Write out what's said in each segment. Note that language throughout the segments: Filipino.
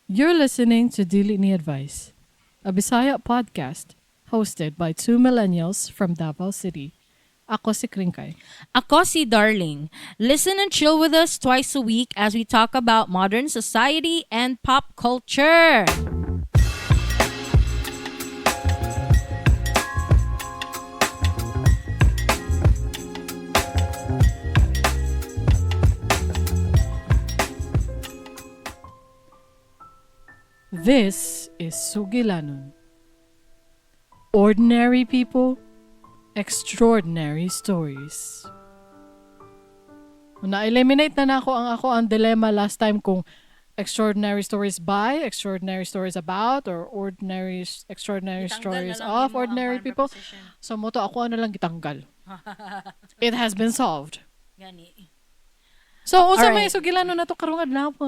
You're listening to Dili Ni Advice, a Bisaya podcast hosted by two millennials from Davao City. Ako si Kringkay. Ako si Darling. Listen and chill with us twice a week as we talk about modern society and pop culture. This is Sugilanon. Ordinary people, extraordinary stories. Na-eliminate na ako ang dilemma last time kung extraordinary stories by, extraordinary stories about, or extraordinary stories of ordinary people. So moto ako lang gitanggal. It has been solved. Gani. So, usa Alright. may Sugilanon na to karong adlaw pa.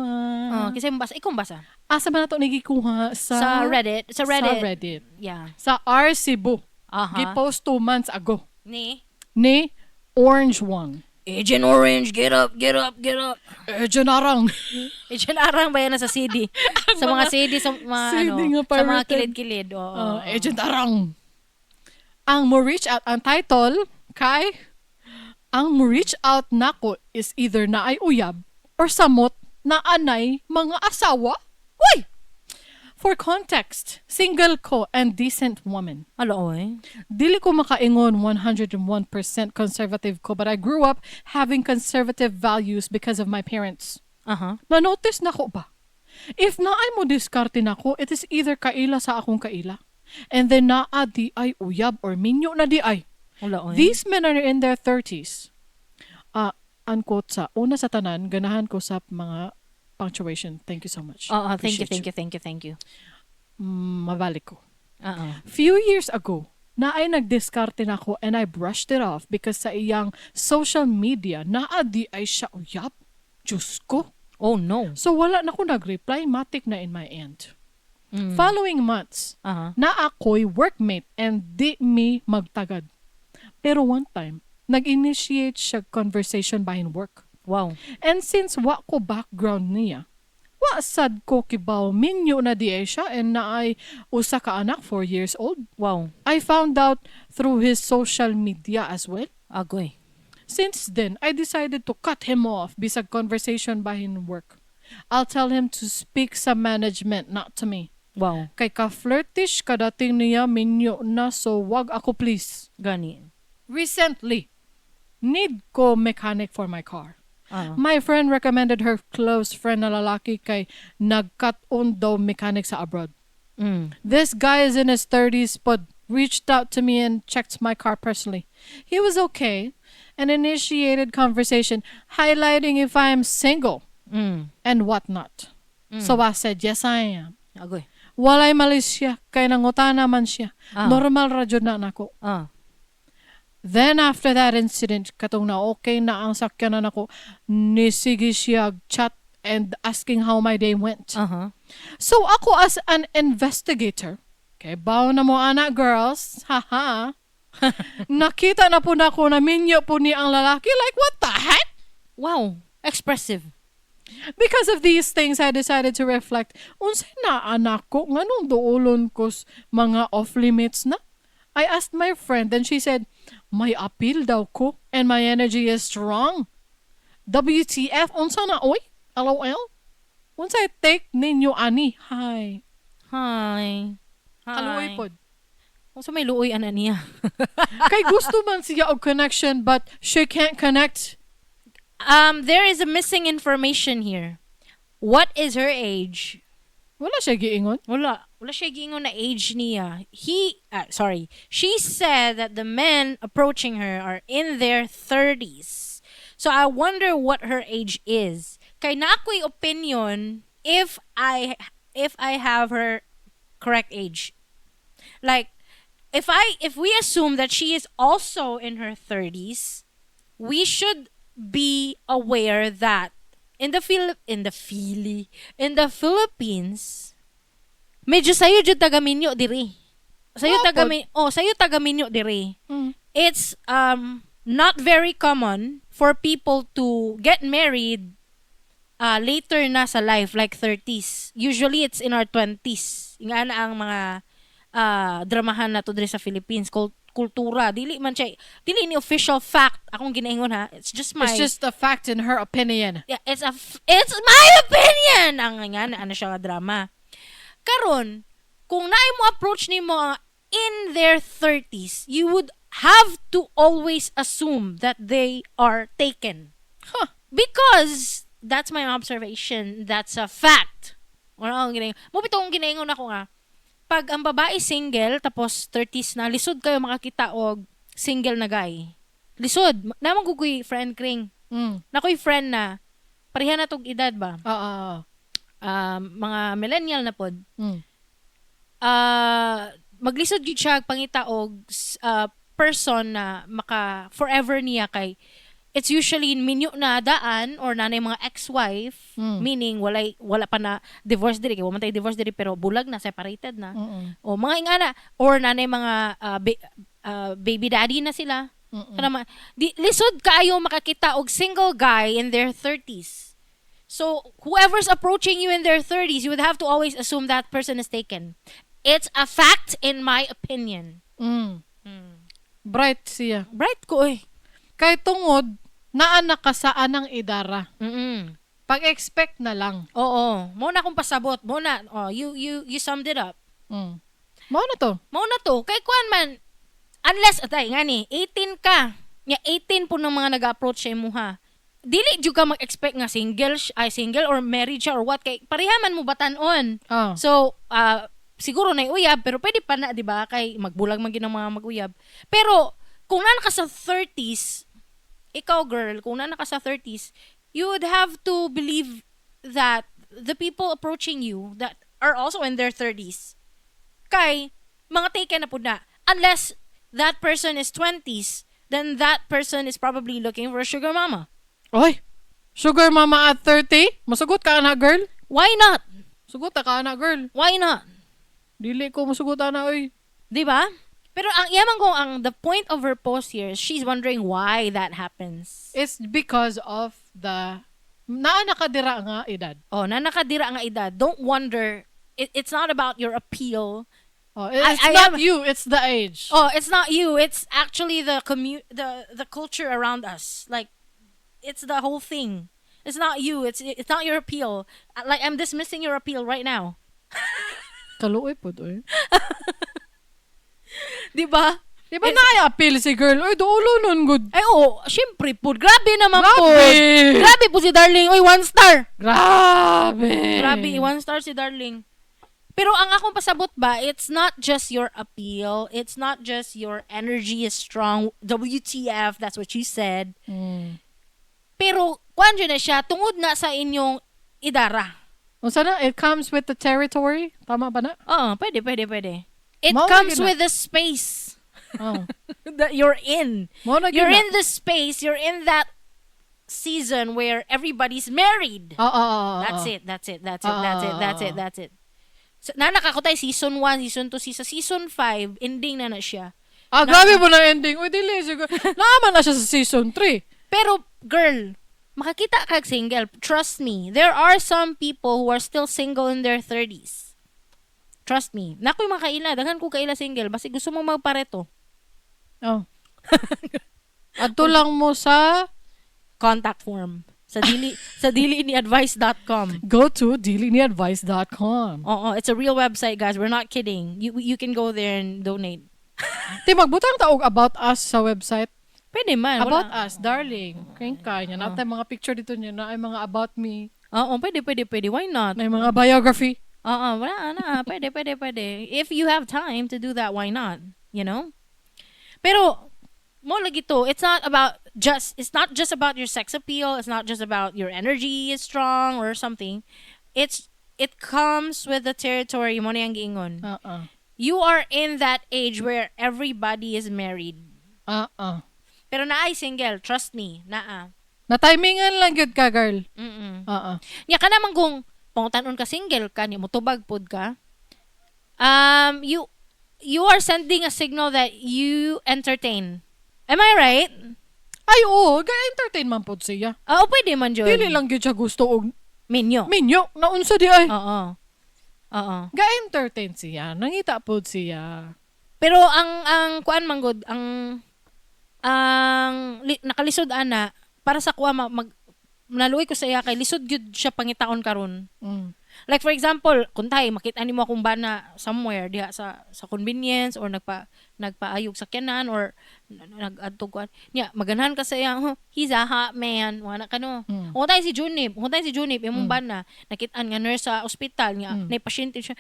Kasi ikaw basa. Asa ba na to nagikuha Sa Reddit. Sa Reddit. Yeah. Sa R Cebu. Aha. Gipost 2 months ago. Ni Orange One. Agent Orange, get up. Janarang. Agent Arang ba yan sa CD? Sa mga CD, sa mga, CD nga sa mga pirated. kilid-kilid. Oo. Agent Arang. Ang mo-reach out, ang title, ang mo-reach out nako is either naay uyab or samot na anay mga asawa. Uy! For context, single ko and decent woman. Alo, oy. Dili ko makaingon 101% conservative ko, but I grew up having conservative values because of my parents. Aha. Na-notice na ko ba? If naay mo diskarte na ko, it is either kaila sa akong kaila. And then naa di ay uyab or minyo na di ay. Alo, oy. These men are in their 30s. Unquote sa una sa tanan, ganahan ko sa mga punctuation. Thank you so much. Thank you. Appreciate you. Mabalik ko. Oo. Few years ago, na ay nagdiskarte na ako and I brushed it off because sa iyang social media, naadi ay siya uyab. Diyos ko. Oh, no. So wala na ko nag-reply, matik na in my end. Following months, Aha. na ako'y workmate and di mi magtagad. Pero one time, nag-initiate siya conversation behind work. Wow. And since wa ko background niya, wa sad ko kibaw minyo na di ay siya and naay usa ka anak 4 years old. Wow. I found out through his social media as well. Agoy. Since then, I decided to cut him off bisag conversation behind work. I'll tell him to speak sa management, not to me. Wow. Kay ka-flirtish kadating niya minyo na so wag ako please. Gani. Recently, need ko mechanic for my car. Ah. My friend recommended her close friend na lalaki kay nagkat-on daw mechanic sa abroad. This guy is in his 30s but reached out to me and checked my car personally. He was okay and initiated conversation highlighting if I am single and whatnot. So I said, yes I am. Agoy. Walay malis siya kay nangutana man siya. Normal ra jud na nako. Then after that incident, katong na okay na ang sakyanan ako, nisigi siya chat and asking how my day went. Aha. So ako as an investigator, kay bawo na mo anak girls, haha, nakita na po na ko na minyo po ni ang lalaki, like what the heck? Wow. Expressive. Because of these things, I decided to reflect, unsay na anak ko, nganong duulon ko mga off-limits na? I asked my friend and she said, may appeal daw ko and my energy is strong. WTF, unsa na oy? LOL? Unsay take ninyo ani? Hi. Hi. Kaluoy pod. So may luoy ana niya. Kay gusto man siya og connection but she can't connect. There is a missing information here. What is her age? Wala siya giingon. Wala siya giingon na age niya. She said that the men approaching her are in their 30s. So I wonder what her age is. Kay na ako'y opinion if I have her correct age. Like if we assume that she is also in her 30s, we should be aware that in the Philippines, medyo sayo jud tagaminyo diri. Sayo tagaminyo diri. It's not very common for people to get married later na sa life, like 30s. Usually, it's in our 20s. Nga na ang mga dramahan na to diri sa Philippines. Kultura. Dili ni official fact. Akong ginaingon ha. It's just It's just a fact in her opinion. yeah, it's my opinion! Ang nga na, ano siya nga drama. Karon, kung naay mo approach ni mo in their 30s, you would have to always assume that they are taken. Huh. Because that's my observation. That's a fact. Wala akong ginaingon. Mupito akong ginaingon ako nga. Pag ang babae single, tapos 30s na, lisod kayo makakita og single na guy. Lisod. Naman kukuy friend Kring. Nakoy friend na, pareha na tong edad ba? Oo. Mga millennial na pod. Mm. Maglisod yun siya pangita og person na maka forever niya kay it's usually minyo na daan or nanay mga ex-wife, meaning wala pa na divorce diri kay wala man tay divorce diri pero bulag na, separated na. O mga ingana or nanay mga baby daddy na sila. Kana lisod kaayo makakita og single guy in their 30s. So whoever's approaching you in their 30s, you would have to always assume that person is taken. It's a fact in my opinion. Bright siya. Bright ko eh. Kay tungod, naanak ka sa anang edara. Pag-expect na lang. Oo. Mo na akong pasabot. Mo na. Oh, you summed it up. Mao na to. Mo na to. Kay kuan man, unless, atay, nga ni, 18 ka. Nga 18 po ng mga nag-approach sa imo ha. Dili jud ka mag-expect nga single or married siya or what. Kay parehaman mo batanon. So, siguro na uyab, pero pwede pa na, di ba? Kay magbulag man ginang mga mag-uyab. Pero, kung nana ka sa 30s, ikaw girl, kung nana ka sa 30s, you would have to believe that the people approaching you that are also in their 30s, kay mga taken na po na. Unless that person is 20s, then that person is probably looking for a sugar mama. Oy, sugar mama at 30? Masugot ka na, girl? Why not? Sugot ka na, girl. Why not? Dili ko masugot na, oy. Di ba? Pero ang yaman ko, the point of her post here is she's wondering why that happens. It's because of the nakadira nga edad. Oh, na nakadira nga edad. Don't wonder. It's not about your appeal. Oh, it's not you. It's the age. Oh, it's not you. It's actually the culture around us. Like, it's the whole thing. It's not you. It's not your appeal. Like, I'm dismissing your appeal right now. Kaluoy po to eh. Diba? Diba na-appeal si girl? Oy, duulo nun, good. Ay, syempre po. Grabe naman po. Grabe! Grabe po si Darling. Oy, 1 star. Grabe! Grabe, 1 star si Darling. Pero ang akong pasabot ba, it's not just your appeal. It's not just your energy is strong. WTF, that's what you said. Pero, kuan dyan na siya, tungod na sa inyong idara. O sana, it comes with the territory? Tama ba na? Oo, pwede. It comes with the space that you're in. You're in the space, you're in that season where everybody's married. That's it. So, nanaka tayo season 1, season 2, season 5, ending na siya. Grabe mo na ending. Uy, dili. Naaman na siya sa season 3. Pero, girl, makakita ka single. Trust me, there are some people who are still single in their 30s. Trust me. Nakoy mga kaila. Daghan ko kaila single. Basta gusto mong magpareto. Oh. Ato lang mo sa contact form. Sa Dili Ni Advice.com. Go to diliniadvice.com. It's a real website, guys. We're not kidding. You can go there and donate. Magbutang taog about us sa website. Pwede man. About us, Darling, Kringkay. Yan natin mga picture dito niya na ay mga about me. Pwede. Why not? May mga biography. Wala na. Pwede. If you have time to do that, why not? You know? Pero, mo lagi to, it's not just about your sex appeal, it's not just about your energy is strong or something. It comes with the territory mo na yang giingon. You are in that age where everybody is married. Pero naay single, trust me, naa. Na-timingan lang yun ka, girl. Ya ka naman kung pangutanon ka single ka, mo tubag pod ka. You are sending a signal that you entertain. Am I right? Ay, oo. Ga-entertain man po siya. Pwede man, Jod. Dili lang yun siya gusto og Minyo. Minyo, naunsa di ay. Oo. Oo. Ga-entertain siya. Nangita po siya. Pero ang kuan manggod, nakalisod ana para sa kuha naluoy ko sa iya kay lisod gyud siya pangitaon karon. Like for example, kuntay makita nimo akong bana somewhere diha sa convenience or nagpaayog sa kyanan or nag-adto kuan. Nya maganahan ka sa iya, he's a hot man. Wala ka no. Huntay si Junip imong bana nakitaan nga nurse sa ospital nya, nay pasyente siya.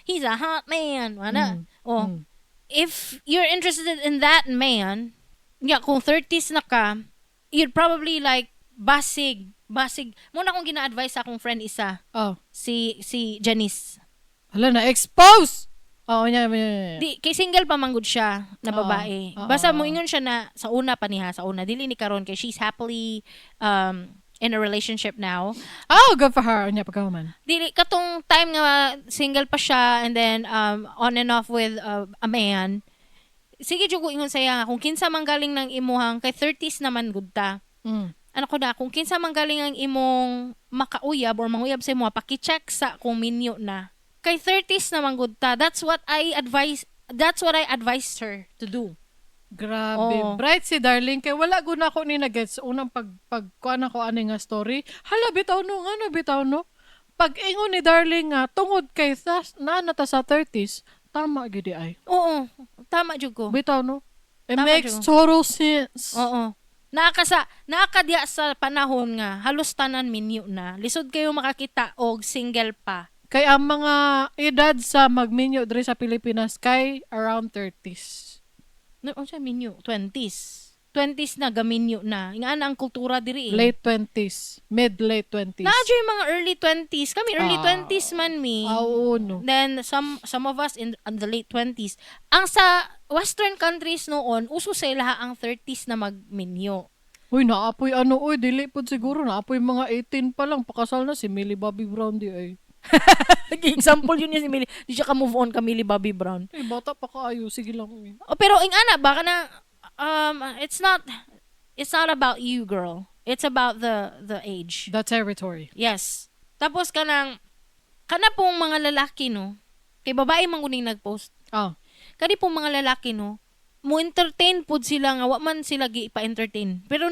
He's a hot man. Wala. If you're interested in that man, nya kung 30s na ka, you'd probably like basig. Muna akong gina-advise sa akong friend isa. Si Janice. Hala na expose. Oo nya. Di kay single pa manggod siya na babae. Basta mo ingon siya na sa una dili ni karon kay she's happily in a relationship now. Oh, good for her. Nya pagkahuman. Dili katong time nga single pa siya and then on and off with a man. Sige jud ko ingon sa iya kung kinsa man galing ng imuhang kay 30s naman gud ta. Ano ko na, kung kinsa man galing ang imong makauyab or manguyab sa imo, paki-check sa kung minyo na. Kay 30s naman gud ta. That's what I advised her to do. Grabe. Bright si Darling kay wala gud na ako ni nagets unang kuan ako ani nga story. Hala bitaw no, ngano bitaw no. Pag ingon ni Darling nga tungod kay nata sa 30s, tama gid ay. Oo, tama jud ko. Bitaw no. It Tama makes jud. total sense. Oo. Nakakadiya sa panahon nga halos tanan minyo na. Lisod kayo makakita og single pa. Kay ang mga edad sa magminyo diri sa Pilipinas kay around 30s. No, siya minyo 20s. 20s na gaminyo na. Nga ang kultura diri. Late 20s, mid-late 20s. Naadyo yung mga early 20s. Kami early 20s man mi. Oo no. Then some of us in the late 20s. Ang sa western countries noon, uso sa ilaha ang 30s na magminyo. Uy, naapoy dili po siguro naapoy mga 18 pa lang pakasal na si Millie Bobby Brown di ay. Example yun si Millie. Di siya ka-move on ka Millie Bobby Brown. Bata pa kaayo, sige lang. Pero ingana baka na it's not about you, girl. It's about the age. The territory. Yes. Tapos kana pong mga lalaki no. Kay babae man kuning nag-post. Kani pong mga lalaki no, mo entertain pud sila nga wa man sila gi-pa-entertain. Pero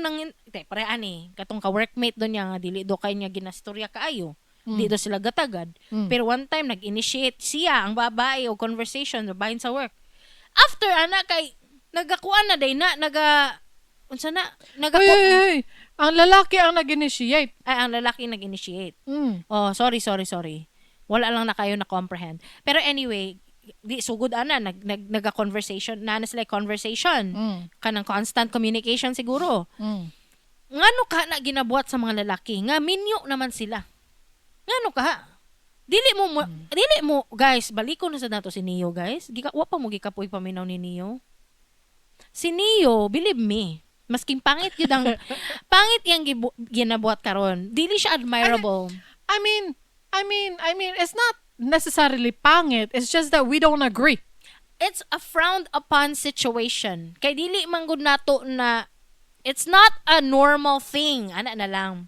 pare ani, katong ka-workmate do niya nga dili do kay niya ginastorya kaayo. Di do sila gatagad. Pero one time nag-initiate siya ang babae o conversation bahin sa work. After ana kay nagakuan na day na unsa na Hey. Ang lalaki ang nag-initiate. Ay, ang lalaki nag-initiate. Oh, sorry. Wala lang na kayo na comprehend. Pero anyway, di sugod ana naga-conversation na sila conversation. Kanang constant communication siguro. Ngano ka na ginabuhat sa mga lalaki nga minyo naman sila. Ngano ka? Dili mo guys, baliko na sa nato si Neo guys. Wa pa mo gikapoy paminaw ni Neo. Si Neo, believe me, masking pangit yun ang pangit yung ginabuhat karon. Dili siya admirable. I mean, it's not necessarily pangit. It's just that we don't agree. It's a frowned upon situation. Kay dili man gud nato na it's not a normal thing. Ana na lang.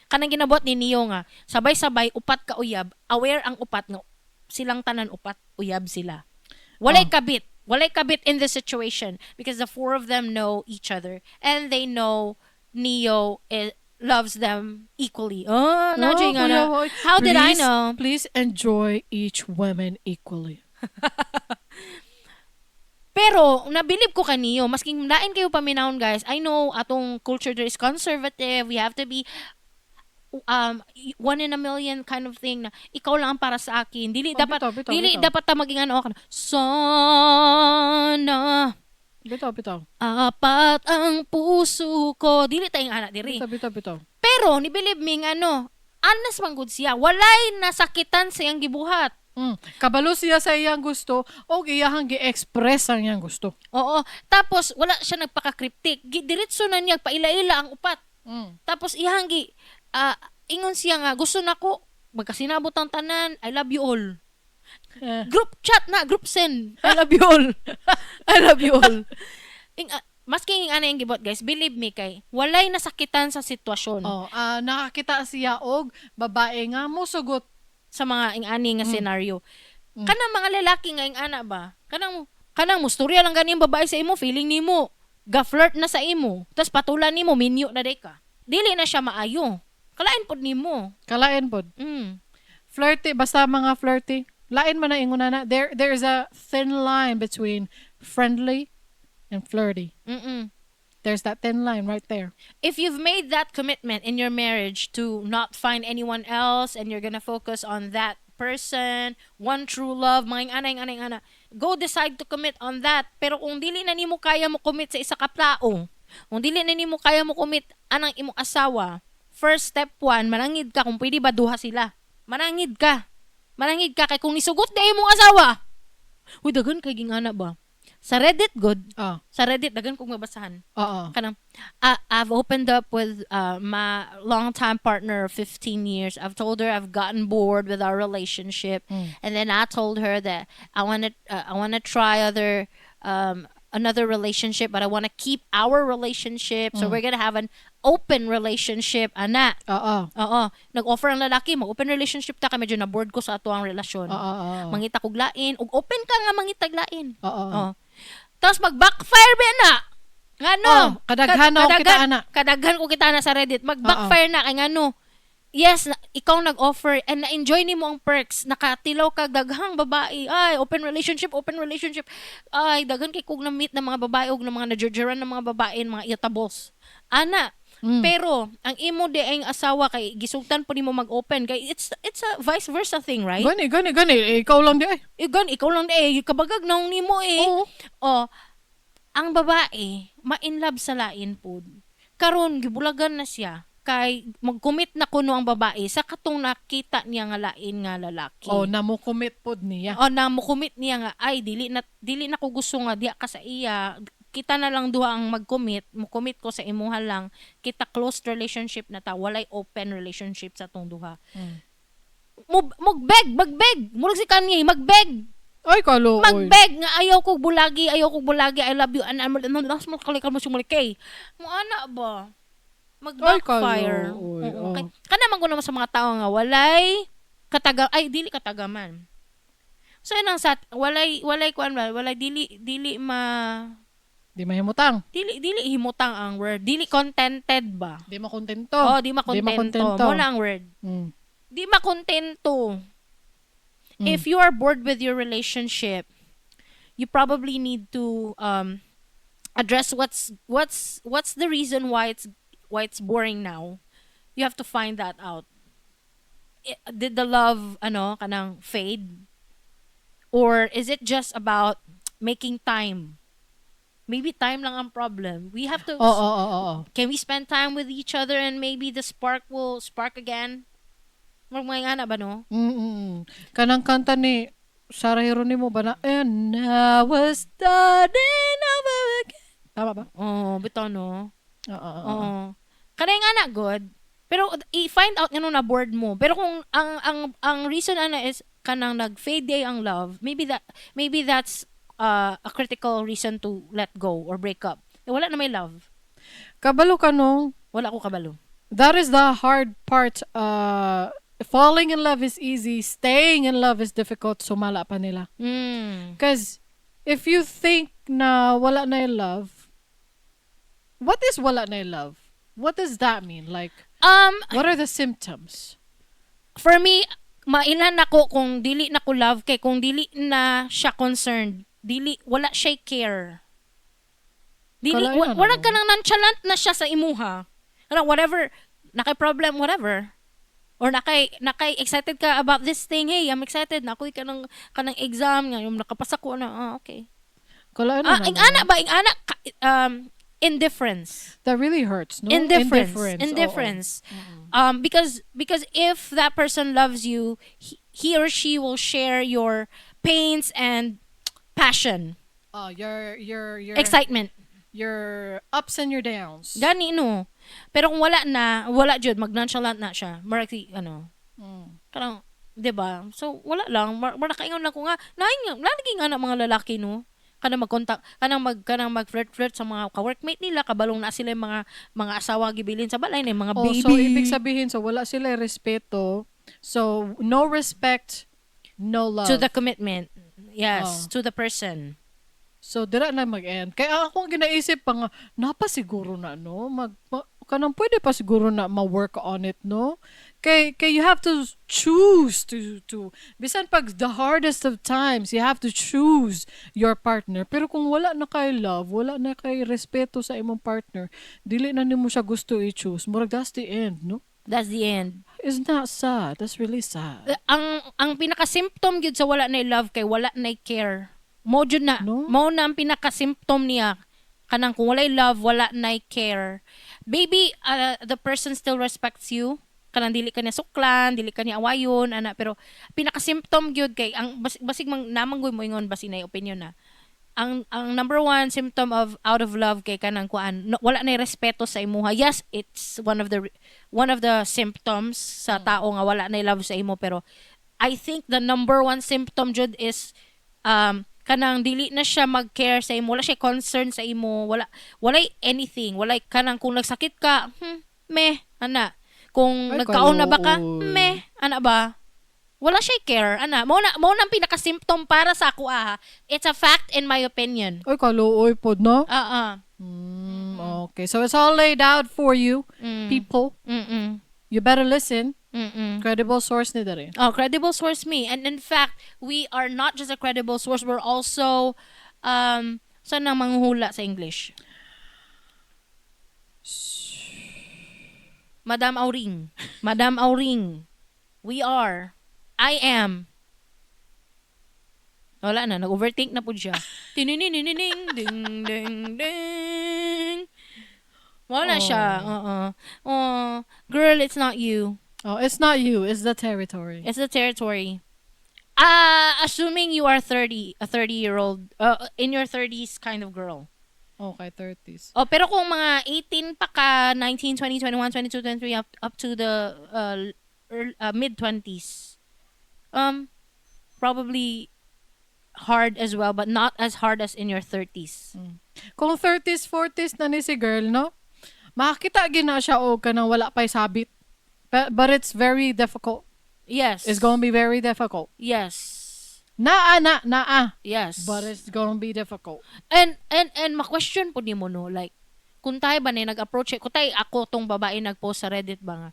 Kanang ginabuhat ni Neo nga, sabay-sabay upat ka uyab, aware ang upat nga silang tanan upat uyab sila. Walay kabit in this situation because the four of them know each other and they know Neo loves them equally. How did I know? Please enjoy each woman equally. Pero nabilib ko ka Neo, masking lain kayo paminahon guys. I know atong culture there is conservative. We have to be one in a million kind of thing na ikaw lang para sa akin. Dili dapat ta maging ano ka. Sana Bitaw. apat ang puso ko. Dili tayong anak diri. Bitaw. Pero ni believe me anas man gud siya. Walay nasakitan sa iyang gibuhat. Kabalo siya sa iyang gusto o iyahang gi-express ang iyang gusto. Oo. Tapos wala siya nagpaka-cryptic. Diretso na niya paila-ila ang upat. Tapos iyahang ingon siya nga gusto nako magkasinabot ang tanan. I love you all. Group chat na, group send. I love you all. I love you all. maski ang anay ang gibot guys, believe me kay walay nasakitan sa sitwasyon Nakakita siya og babae nga musugot. sa mga ing ani nga senaryo. Kanang mga lalaki nga ing ana ba? Kanang musturya lang ganing babae sa imo, feeling nimo ga-flirt na sa imo. Tas patulan nimo minyo na day ka. Dili na siya maayo. Kalain pod nimo. Kalain pod. Flirty, basta mga flirty. Lain man na inguna na. There's a thin line between friendly and flirty. There's that thin line right there. If you've made that commitment in your marriage to not find anyone else and you're gonna focus on that person, one true love, mga ana, go decide to commit on that. Pero kung dili na nimo kaya mo commit sa isa ka tao, kung dili na nimo kaya mo commit anang imong asawa, first step 1, manangid ka kung pwede ba duha sila. Manangid ka kay kung nisugot na imong asawa. Uy, dagan kay gingana ba? Sa Reddit good. Sa Reddit dagan kong mabasahan. Kanang I've opened up with my longtime partner of 15 years. I've told her I've gotten bored with our relationship, and then I told her that I want to try another relationship, but I want to keep our relationship. So we're gonna have an open relationship, ana. Nag-offer ang lalaki, mag-open relationship ta, kay medyo na-bored ko sa ato ang relasyon. Mangita kog lain, ug open ka nga mangitag lain. Tapos mag-backfire ba na? Ngano? Kadaghan ko kita na sa Reddit. Mag-backfire na kay ngano? Yes, ikaw nag-offer and na-enjoy nimo ang perks. Nakatilaw ka daghang babae. Ay, open relationship. Ay, daghan kay kog na meet ng mga babae ug ng mga najerjeran ng mga babae, mga iyatabos. Ana, pero ang imo di ang asawa kay gisugtan po nimo mag-open kay it's a vice versa thing, right? Gani. Ikaw lang di ay. Ikaw lang di kabagag naong nimo ang babae ma-in love sa lain pod. Karon gibulagan na siya kay mag-commit na kuno ang babae sa katong nakita niya nga lain nga lalaki. Namo-commit pod niya. Namo-commit niya nga ay dili na ko gusto nga diha ka sa iya. Kita na lang duha ang mag-commit, mo-commit ko sa imuha lang. Kita close relationship na ta, walay open relationship sa tong duha. Magbeg, murag si Kanye, magbeg. Ay, kalo. Magbeg nga ayaw kog bulagi, I love you, and last mo kalikal mo sumulikay. Mo ana ba? Mag-backfire. Okay. Kana man ko naman sa mga tao nga walay dili katagaman. So inang walay kuan ba, walay dili Di mahimutang. Dili himutang ang word. Dili contented ba? Di makontento. Di makontento. Mo na ang word. Di makontento. If you are bored with your relationship, you probably need to address what's the reason why it's boring now. You have to find that out. Did the love kanang fade? Or is it just about making time? Maybe time lang ang problem. We have to Can we spend time with each other and maybe the spark will spark again? Mga ana ba no? Kanang kanta ni Sarah Geronimo ba na and I was starting over again. Tama ba? Bitaw no. Kanay nga na good. Pero i-find out na bored mo. Pero kung ang reason is kanang nag-fade day ang love, maybe that's a critical reason to let go or break up. Wala na may love. Kabalo ka no? Wala ko kabalo. That is the hard part. Falling in love is easy. Staying in love is difficult. Sumala pa nila. Because if you think na wala na yung love, what is wala na yung love? What does that mean? Like, what are the symptoms? For me, mailan ako kung dili na ko love kay kung dili na siya concerned, wala siya care. Wala ka nang nonchalant na siya sa imuha. Whatever, nakay-problem, whatever. Or nakay excited ka about this thing. Hey, I'm excited. Nakoy ka ng exam nga yung nakapasa ko na. Okay. Indifference. That really hurts, no? Indifference. Because if that person loves you, he or she will share your pains and passion. Your excitement. Your ups and your downs. Gani no. Pero kung wala jud mag-nonchalant na siya. Maraki Karang 'di ba? So wala lang. Marakaingon lang ko nga lagi nga na mga lalaki no. kanang mag-flirt sa mga ka-workmate nila, kabalong na sila yung mga asawa gibilin sa balay na mga Oh, baby. so ibig sabihin, so wala sila respeto. So, no respect, no love. To the commitment. Yes, to the person. So, dira na mag-end. Kaya ako ang ginaisip pa nga, napasiguro na, no? Kanang pwede pa siguro na ma-work on it, no? Kay you have to choose to bisan pag the hardest of times, you have to choose your partner. Pero kung wala na kay love, wala na kay respeto sa imong partner, dili na nimo siya gusto i-choose. Murag that's the end, no? That's the end. Isn't that sad? That's really sad. Ang pinaka-symptom gyud sa wala na love kay wala na care. Mo jud na. No? Mo na ang pinaka-symptom niya. Kanang kung walay love, wala na care. Baby, the person still respects you. Kanang dili ka niya suklan, dili ka niya awayon, ana, pero pinaka-symptom gyud kay ang basig namanggoy mo ingon basi na opinion na. Ang number one symptom of out of love kay kanang kuan, wala na respeto sa imuha. Yes, it's one of the symptoms sa tao nga wala na love sa imo, pero I think the number one symptom jud is kanang dili na siya mag-care sa imo, wala siya concern sa imo, walay anything, walay kanang kung nagsakit ka, meh, ana. Kung nagkaon na ba ka, meh, ana ba? Wala siya care, ana. Mo na pinaka-symptom para sa ako It's a fact in my opinion. Oy, kaluoy pod, no? Okay, so it's all laid out for you, people. You better listen. Credible source ni dere. Oh, credible source me. And in fact, we are not just a credible source, we're also saan ang manghula sa English? Madam Auring. Madam Auring. We are. I am. Wala na, nag-overthink na po siya. Tininining ding ding ding. Wala siya. Girl, it's not you. Oh, it's not you. It's the territory. It's the territory. Assuming you are 30, a 30-year-old, in your 30s kind of girl. Okay, 30s. Oh, pero kung mga 18 pa ka, 19, 20, 21, 22, 23, up to the mid-20s, probably hard as well, but not as hard as in your 30s. Kung 30s, 40s na ni si girl, no? Makakita gina siya o kanang wala pa'y sabit. But it's very difficult. Yes. It's gonna be very difficult. Yes. Naa. Yes. But it's gonna be difficult. And ma-question po ni mo, no, like, kung tayo ba na nag-approach, kung tayo ako tong babae nag-post sa Reddit ba nga,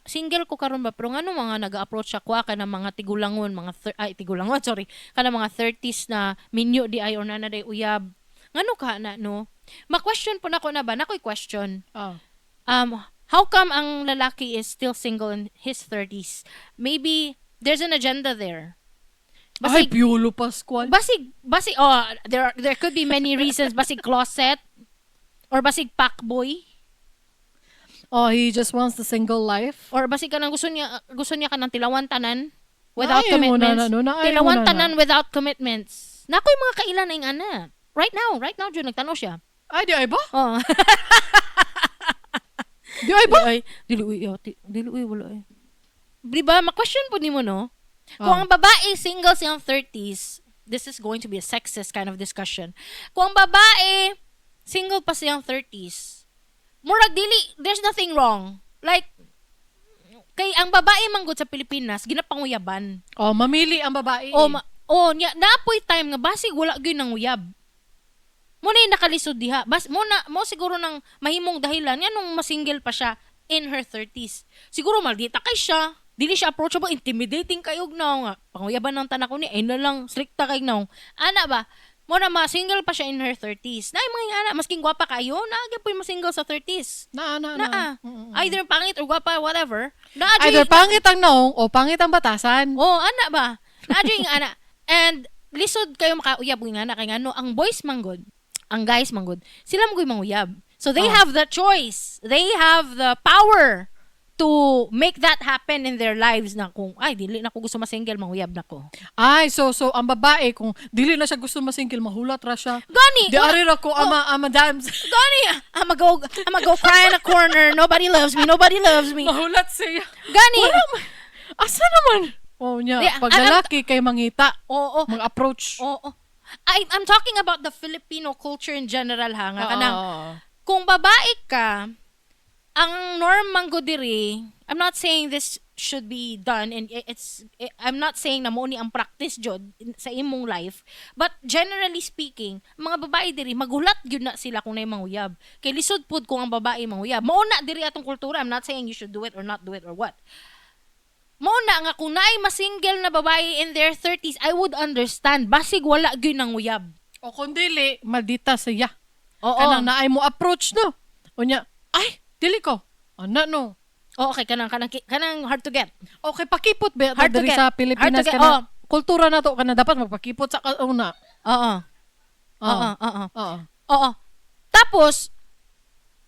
single ko karon ba, pero nganong mga nag-approach ako ka ng mga tigulangon, ka ng mga 30s na minyo di ay or na day uyab. Ngano ka na, no? Ma-question po na ko na ba? Nakoy question. How come ang lalaki is still single in his 30s? Maybe there's an agenda there. Ay, Piolo Pascual. Basig, there could be many reasons. Basig closet or basig packboy. Oh, he just wants the single life. Or basig ka nang gusto niya ka ng tilawan tanan without commitments. Tilawan tanan without commitments. Nakoy mga kailan na yung ana. Right now, Jun, nagtanong siya. Ay, di ay ba? Oh. Di ay ba? Dili, wala eh. Diba, ma-question po ni mo, no? Kung ang babae single siyang 30s, this is going to be a sexist kind of discussion. Kung ang babae single pa siyang 30s, murag dili, there's nothing wrong. Like, kay ang babae manggod sa Pilipinas, ginapanguyaban. Oh, mamili ang babae. Naapoy time nga, basig wala gyud nang uyab. Muna yung nakalisod diha. Mo siguro nang mahimong dahilan yan nung masingle pa siya in her 30s. Siguro maldita kay siya. Dili siya approachable, intimidating kayo na nga. Panguyaban ng tanak ko ni, ay nalang, strikta kay na. Ana ba? Muna ma-single pa siya in her 30s. Na yung mga ana, masking gwapa kayo, naagya po yung ma-single sa 30s. Na. Either pangit or gwapa, whatever. Either pangit ang naong o pangit ang batasan. Ana ba? Naadyo yung ana. And lisod kayo makauyab yung ana kay ngano ang boys manggod. Ang guys manggod, sila magoy manguyab. So they have the choice. They have the power to make that happen in their lives na kung, ay, dili na ko gusto masingle, manguyab na ko. Ay, so ang babae, kung dili na siya gusto masingle, mahulat ra siya. Gani! Di ari ra ko, ama dams. Gani! I'ma go cry in a corner. Nobody loves me. Mahulat siya. Gani! Asa naman? Oh, niya. Pag lalaki kay mangita, Oo. mag-approach. Oo. I'm talking about the Filipino culture in general ha nga kanang Oo. kung babae ka, ang norm man go diri, I'm not saying this should be done and I'm not saying na mo ni ang practice jud sa imong life, but generally speaking, mga babae diri magulat gyud na sila kung nay manguyab. Kay lisod pud kung ang babae manguyab. Mao na diri atong kultura. I'm not saying you should do it or not do it or what. Mao na nga kung naay masingle na babae in their 30s, I would understand. Basig wala gyud nang uyab. O kung dili, maldita siya. Oo. Kanang naay mo approach no. Unya, ay, dili ko. Ana no. Okay, kanang hard to get. Okay, pakipot ba Hard to diri get. sa Hard Pilipinas to get. kana? Kultura na to kana dapat magpakipot sa kauna. Oo. Oo. Oo. Oo. Oo. Tapos,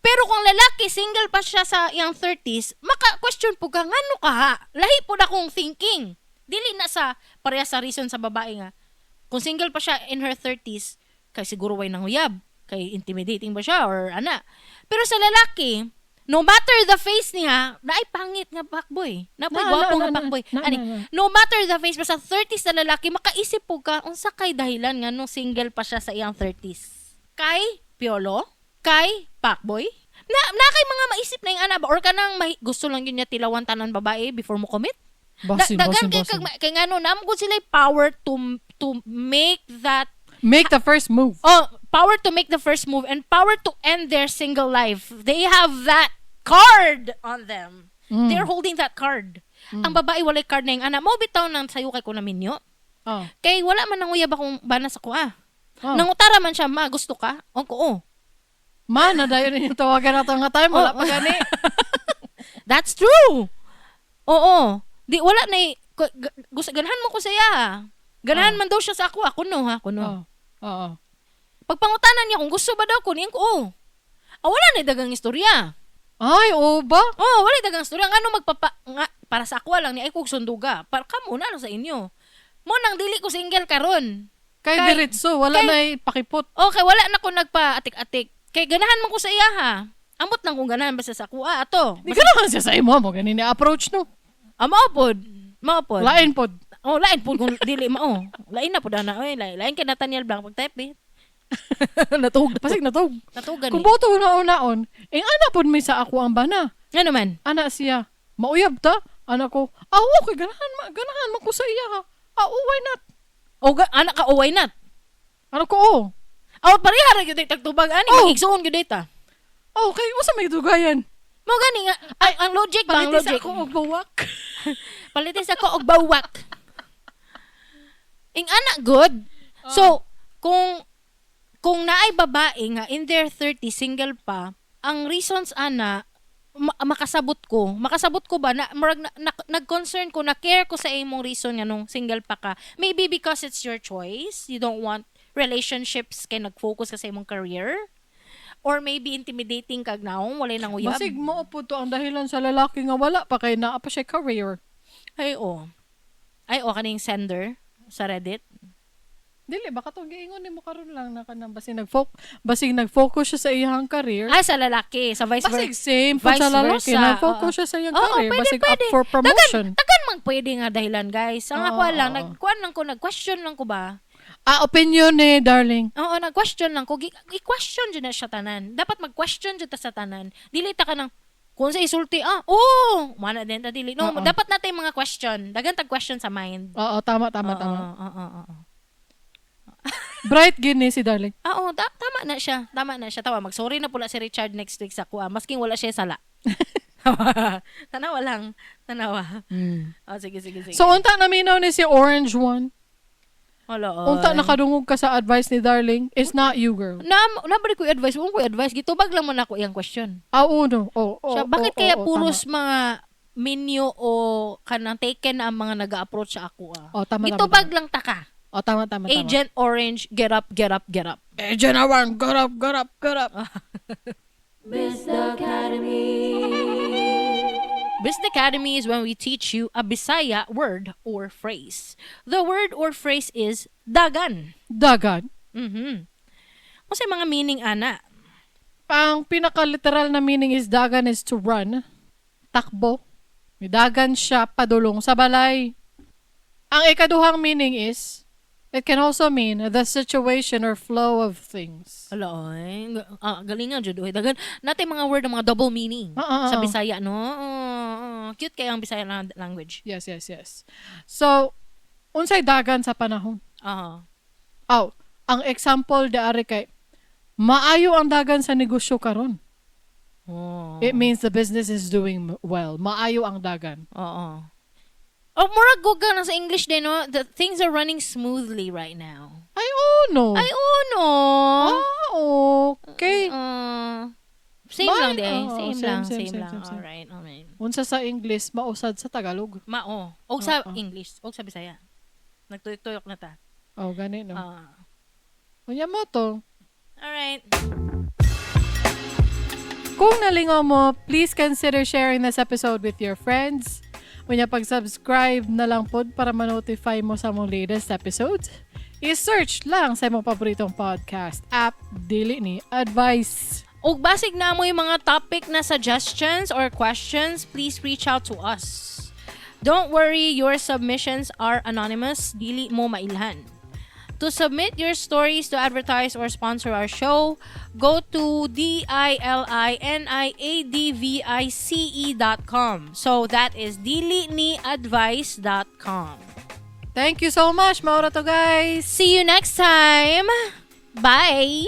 pero kung lalaki, single pa siya sa iyang 30s, maka-question po ka, ngano ka ha? Lahi po na kong thinking. Dili na sa, pareha sa reason sa babae nga. Kung single pa siya in her 30s, kay siguro way nang uyab, kay intimidating ba siya, or ana. Pero sa lalaki, no matter the face niya, naay pangit nga pakboy. Napoy gwapo nga pakboy. Ani, no matter the face, basta 30s na lalaki, makaisip po ka, unsa kay dahilan nga nung single pa siya sa iyang 30s? Kay piolo? Kay pakboy? Na kay mga maisip na yung ana ba? Or kanang gusto lang yun niya tilawan tanan babae before mo commit? Dagan kay ngano, namgod sila yung power to make that Make the first move. Power to make the first move and power to end their single life. They have that card on them. They're holding that card. Ang babae walay card na yung ana. Mo bitaw nang sayo kay ko na minyo. Kay wala man nang uyab akong bana sa kuha. Nangutara man siya, ma, gusto ka? Oo. Ma, nadayon yung tawagan nato nga time. Wala pa gani. That's true. Oo. Di, wala na gusto, ganahan mo ko saya. Ganahan man daw siya sa ako. Ako no ha. Oo. Pagpangutanan niya kung gusto ba daw ko, niyan ko, wala na dagang istorya. Ay, o ba? Wala dagang istorya. Nga nga, para sa ako lang ni ay kog sunduga. Para ka muna sa inyo. Mo nang dili ko single karon. Kay diretso, wala na pakipot. Okay, wala na ko nagpa-atik-atik. Kay ganahan man ko sa iya ha. Amot nang kung ganahan basta sa ako. Ato. Di ka naman siya sa imo mo. Ganini approach no. Maupod. Lain pod. Lain pod kung dili mao. Lain na pod na. Lain kay Nathaniel Blanc pag-type eh. Natug. Pasig natug. Natugan kung boto una-unaon, ana pod may sa ako ang bana. Ano man? Ana siya. Mauyab ta? Ana ko, okay, ganahan man ko sa iya ha. Why not? Anak ka, why not? Ano ko, pareha ra gyud tagtubag ani, mag-igsuon gyud data. Okay, usa may dugayan. Mo gani nga, ang logic ba, ang logic. Palitis ako og bawak. Palitis ako og bawak. Ing anak good. So, kung naay babae nga in their 30 single pa, ang reasons ana makasabot ko ba na nag-concern ko, na care ko sa imong reason nga nung single pa ka. Maybe because it's your choice, you don't want relationships kay nag-focus ka sa imong career, or maybe intimidating kag naong walay nang uyab. Basig mo po to ang dahilan sa lalaki nga wala pa kay naa pa siya career. Ay kaning sender sa Reddit. Dili, baka itong giingon ni mo karon lang na kanang basig nag-focus siya sa iyang career. Sa lalaki, sa vice versa. Basig same po sa lalaki, nag-focus siya sa iyang career. Basig up for promotion. Tagan mang pwede nga dahilan, guys. Ang ako lang, nag-question lang ko ba? Opinion ni darling. Oo, nag-question lang ko. I-question dyan na siya tanan. Dapat mag-question dyan ta sa tanan. Dili ta ka ng, kung sa isulti, mana din ta dili. No, dapat natin mga question. Dagan tag-question sa mind. Oo, tama. Oo. Bright gini si darling. Tama na siya. Tawa, mag-sorry na pula si Richard next week sa kuha. Masking wala siya sala. Tanawa lang. Sige. So, unta naminaw ni si Orange One. Wala. Unta nakadungog ka sa advice ni darling. It's not you, girl. Nabalik ko advice. Huwag ko advice. Gitubag lang man ako iyang question. No. Siya, bakit kaya puros mga minyo o kanang taken ang mga nag-approach sa ako? Tama. Gitubag lang taka. Tama. Agent Orange, get up. Agent Orange, get up. Best Academy. Best Academy is when we teach you a Bisaya word or phrase. The word or phrase is dagan. Dagan. Kasi mga meaning, ana? Ang pinaka-literal na meaning is dagan is to run. Takbo. May dagan siya padulong sa balay. Ang ikaduhang meaning is It can also mean the situation or flow of things. Ala, ay. Galingan jud oy. Dagan natin mga word ng mga double meaning sa Bisaya, no? Cute kaya ang Bisaya language. Yes. So, unsay dagan sa panahon? Ang example de kay maayo ang dagan sa negosyo karon. It means the business is doing well. Maayo ang dagan. Murag guga na sa English din, no? The things are running smoothly right now. Ay, no. Okay. Same lang din. Same lang. Same. Alright. Unsa sa English, mausad sa Tagalog. Og sa English, og sa Bisaya. Nagtuyok-tuyok na ta. Gani no. Unya mo to. Alright. Kung nalingaw mo, please consider sharing this episode with your friends. Unya pag-subscribe na lang pod para ma-notify mo sa mong latest episodes. I-search lang sa mong paboritong podcast app, Dili Ni Advice. Og basig na mo yung mga topic na suggestions or questions, please reach out to us. Don't worry, your submissions are anonymous. Dili mo mailhan. To submit your stories to advertise or sponsor our show, go to DILINIADVICE.com. So that is diliniadvice.com. Thank you so much, Maura to guys. See you next time. Bye.